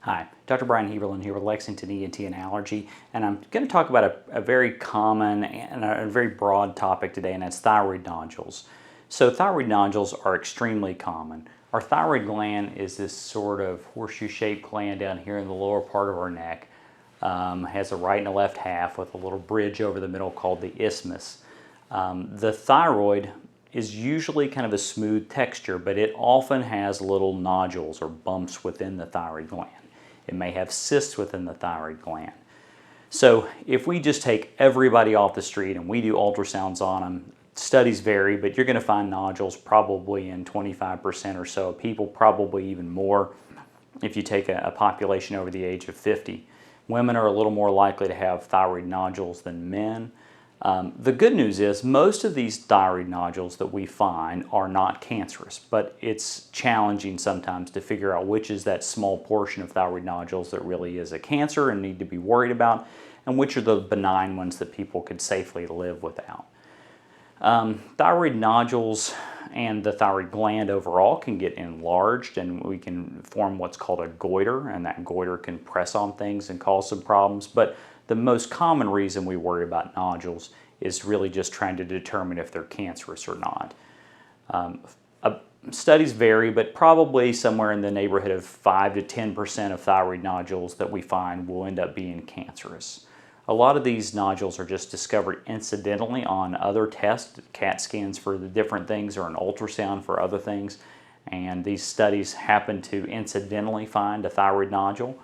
Hi, Dr. Brian Heaberlin here with Lexington ENT and Allergy, and I'm going to talk about a very common and a very broad topic today, and that's thyroid nodules. So thyroid nodules are extremely common. Our thyroid gland is this sort of horseshoe-shaped gland down here in the lower part of our neck. Has a right and a left half with a little bridge over the middle called the isthmus. The thyroid is usually kind of a smooth texture, but it often has little nodules or bumps within the thyroid gland. It may have cysts within the thyroid gland. So if we just take everybody off the street and we do ultrasounds on them, studies vary, but you're going to find nodules probably in 25% or so of people, probably even more if you take a population over the age of 50. Women are a little more likely to have thyroid nodules than men. The good news is most of these thyroid nodules that we find are not cancerous, but it's challenging sometimes to figure out which is that small portion of thyroid nodules that really is a cancer and need to be worried about, and which are the benign ones that people could safely live without. Thyroid nodules and the thyroid gland overall can get enlarged, and we can form what's called a goiter, and that goiter can press on things and cause some problems. But the most common reason we worry about nodules is really just trying to determine if they're cancerous or not. Studies vary, but probably somewhere in the neighborhood of 5 to 10% of thyroid nodules that we find will end up being cancerous. A lot of these nodules are just discovered incidentally on other tests, CAT scans for the different things or an ultrasound for other things, and these studies happen to incidentally find a thyroid nodule.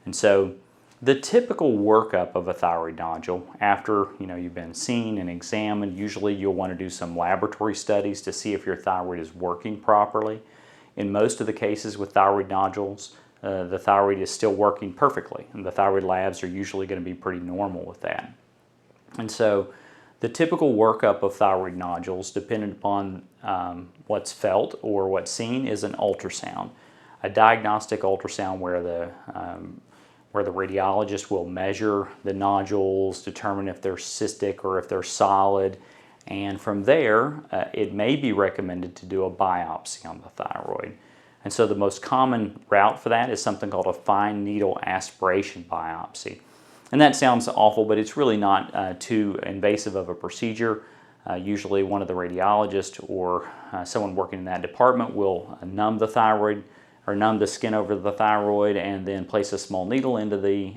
And so the typical workup of a thyroid nodule after you've been seen and examined, usually you'll want to do some laboratory studies to see if your thyroid is working properly. In most of the cases with thyroid nodules, the thyroid is still working perfectly, and the thyroid labs are usually going to be pretty normal with that. And so the typical workup of thyroid nodules, depending upon what's felt or what's seen, is an ultrasound. A diagnostic ultrasound where the radiologist will measure the nodules, determine if they're cystic or if they're solid, and from there it may be recommended to do a biopsy on the thyroid. And so the most common route for that is something called a fine needle aspiration biopsy. And that sounds awful, but it's really not too invasive of a procedure. Usually one of the radiologists or someone working in that department will numb the thyroid or numb the skin over the thyroid and then place a small needle into the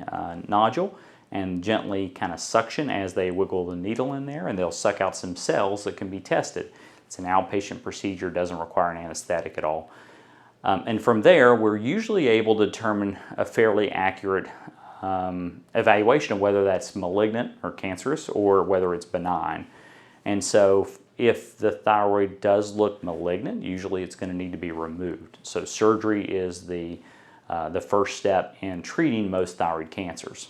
nodule and gently kind of suction as they wiggle the needle in there, and they'll suck out some cells that can be tested. It's an outpatient procedure, doesn't require an anesthetic at all. And from there, we're usually able to determine a fairly accurate evaluation of whether that's malignant or cancerous or whether it's benign. And so if the thyroid does look malignant, usually it's going to need to be removed. So surgery is the first step in treating most thyroid cancers.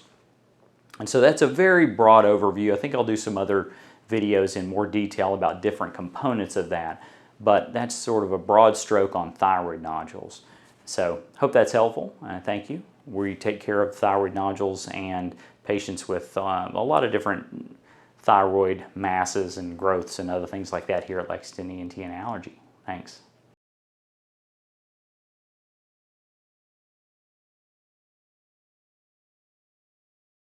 And so that's a very broad overview. I think I'll do some other videos in more detail about different components of that, but that's sort of a broad stroke on thyroid nodules. So hope that's helpful. Thank you. We take care of thyroid nodules and patients with a lot of different thyroid masses and growths and other things like that here at Lexington ENT and Allergy. Thanks.